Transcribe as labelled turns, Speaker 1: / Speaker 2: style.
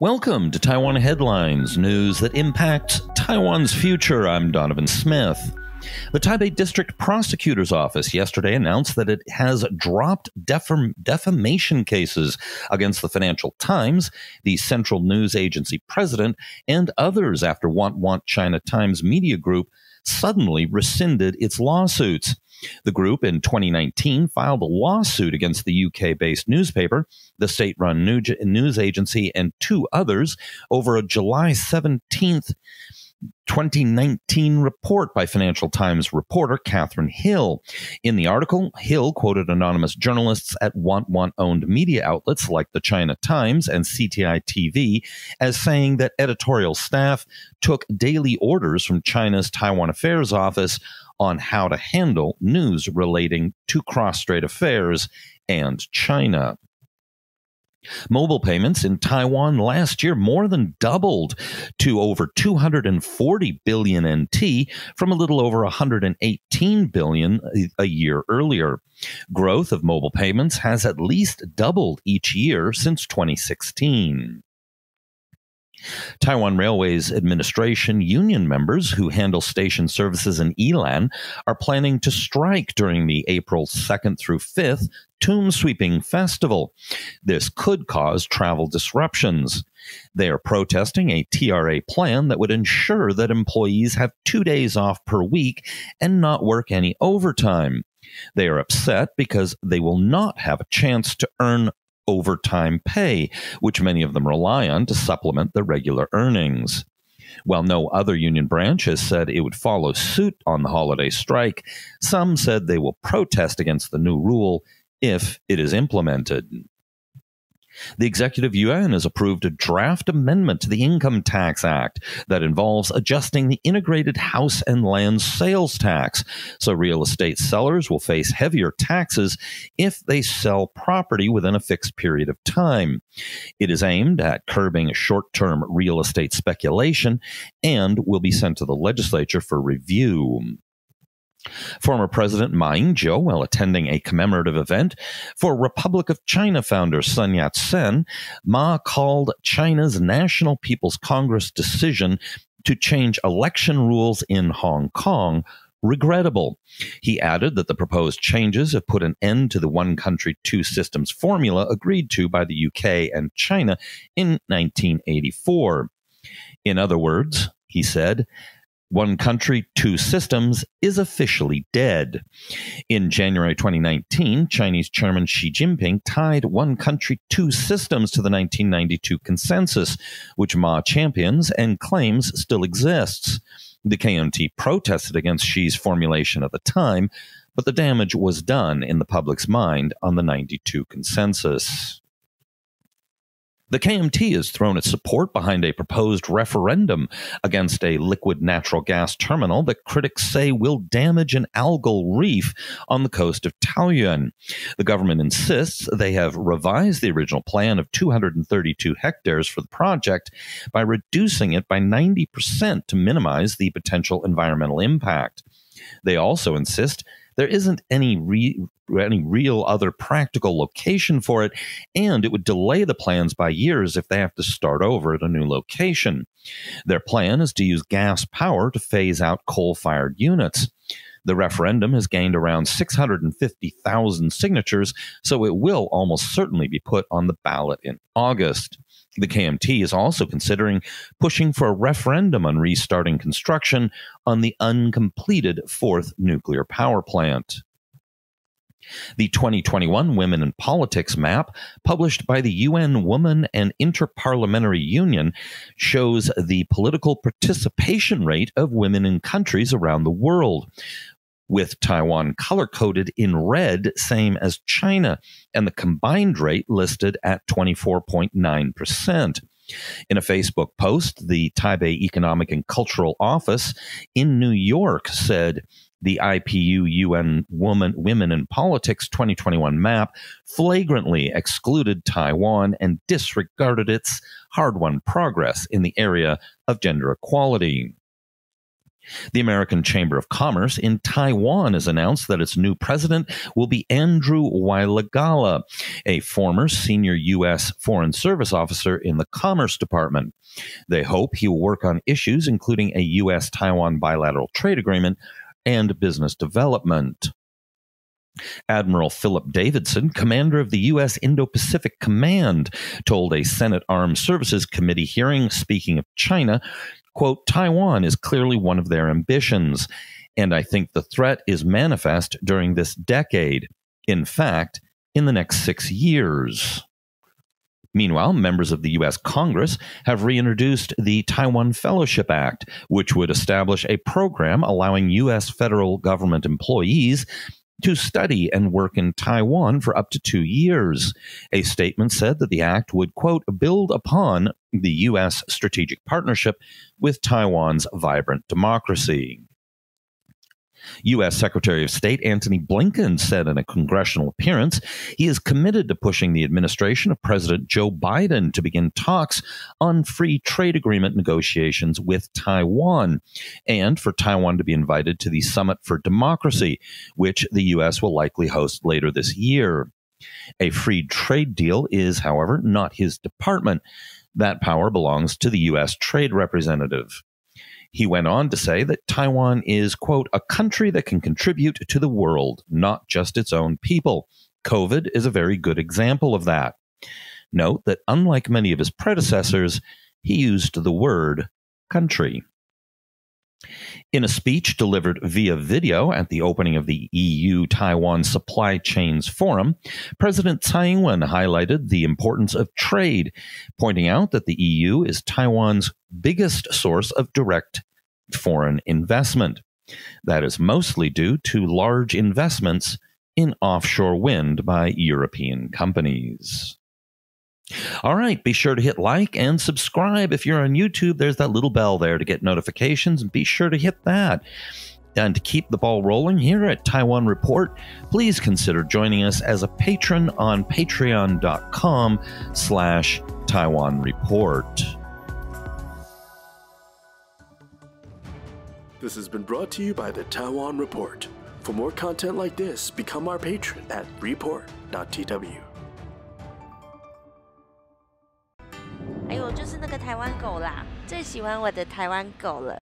Speaker 1: Welcome to Taiwan Headlines, news that impacts Taiwan's future. I'm Donovan Smith. The Taipei District Prosecutor's Office yesterday announced that it has dropped defamation cases against the Financial Times, the Central News Agency president, and others after Want China Times Media Group suddenly rescinded its lawsuits. The group in 2019 filed a lawsuit against the UK-based newspaper, the state-run news agency, and two others over a July 17th, 2019 report by Financial Times reporter Catherine Hill. In the article, Hill quoted anonymous journalists at Want-owned media outlets like the China Times and CTI TV as saying that editorial staff took daily orders from China's Taiwan Affairs Office on how to handle news relating to cross-strait affairs and China. Mobile payments in Taiwan last year more than doubled to over 240 billion NT from a little over 118 billion a year earlier. Growth of mobile payments has at least doubled each year since 2016. Taiwan Railways Administration union members who handle station services in Yilan are planning to strike during the April 2nd through 5th Tomb Sweeping Festival. This could cause travel disruptions. They are protesting a TRA plan that would ensure that employees have 2 days off per week and not work any overtime. They are upset because they will not have a chance to earn overtime pay, which many of them rely on to supplement their regular earnings. While no other union branch has said it would follow suit on the holiday strike, some said they will protest against the new rule if it is implemented. The Executive Yuan has approved a draft amendment to the Income Tax Act that involves adjusting the integrated house and land sales tax, so real estate sellers will face heavier taxes if they sell property within a fixed period of time. It is aimed at curbing short-term real estate speculation and will be sent to the legislature for review. Former President Ma Ying-jeou, while attending a commemorative event for Republic of China founder Sun Yat-sen, Ma called China's National People's Congress decision to change election rules in Hong Kong regrettable. He added that the proposed changes have put an end to the one country, two systems formula agreed to by the UK and China in 1984. In other words, he said, one country, two systems is officially dead. In January 2019, Chinese Chairman Xi Jinping tied one country, two systems to the 1992 consensus, which Ma champions and claims still exists. The KMT protested against Xi's formulation at the time, but the damage was done in the public's mind on the 92 consensus. The KMT has thrown its support behind a proposed referendum against a liquid natural gas terminal that critics say will damage an algal reef on the coast of Taoyuan. The government insists they have revised the original plan of 232 hectares for the project by reducing it by 90% to minimize the potential environmental impact. They also insist there isn't any real other practical location for it, and it would delay the plans by years if they have to start over at a new location. Their plan is to use gas power to phase out coal-fired units. The referendum has gained around 650,000 signatures, so it will almost certainly be put on the ballot in August. The KMT is also considering pushing for a referendum on restarting construction on the uncompleted fourth nuclear power plant. The 2021 Women in Politics map, published by the UN Women and Interparliamentary Union, shows the political participation rate of women in countries around the world, with Taiwan color-coded in red, same as China, and the combined rate listed at 24.9%. In a Facebook post, the Taipei Economic and Cultural Office in New York said, the IPU UN Women in Politics 2021 map flagrantly excluded Taiwan and disregarded its hard-won progress in the area of gender equality. The American Chamber of Commerce in Taiwan has announced that its new president will be Andrew Wailagala, a former senior U.S. Foreign Service officer in the Commerce Department. They hope he will work on issues including a U.S.-Taiwan bilateral trade agreement and business development. Admiral Philip Davidson, commander of the U.S. Indo-Pacific Command, told a Senate Armed Services Committee hearing, speaking of China, quote, Taiwan is clearly one of their ambitions, and I think the threat is manifest during this decade. In fact, in the next 6 years. Meanwhile, members of the U.S. Congress have reintroduced the Taiwan Fellowship Act, which would establish a program allowing U.S. federal government employees to study and work in Taiwan for up to 2 years. A statement said that the act would, quote, build upon the U.S. strategic partnership with Taiwan's vibrant democracy. U.S. Secretary of State Antony Blinken said in a congressional appearance he is committed to pushing the administration of President Joe Biden to begin talks on free trade agreement negotiations with Taiwan, and for Taiwan to be invited to the Summit for Democracy, which the U.S. will likely host later this year. A free trade deal is, however, not his department. That power belongs to the U.S. Trade Representative. He went on to say that Taiwan is, quote, a country that can contribute to the world, not just its own people. COVID is a very good example of that. Note that unlike many of his predecessors, he used the word country. In a speech delivered via video at the opening of the EU-Taiwan Supply Chains Forum, President Tsai Ing-wen highlighted the importance of trade, pointing out that the EU is Taiwan's biggest source of direct foreign investment. That is mostly due to large investments in offshore wind by European companies. All right, be sure to hit like and subscribe. If you're on YouTube, there's that little bell there to get notifications, and be sure to hit that. And to keep the ball rolling here at Taiwan Report, please consider joining us as a patron on patreon.com/Taiwan Report.
Speaker 2: This has been brought to you by the Taiwan Report. For more content like this, become our patron at report.tw.
Speaker 3: 哎呦，就是那个台湾狗啦，最喜欢我的台湾狗了。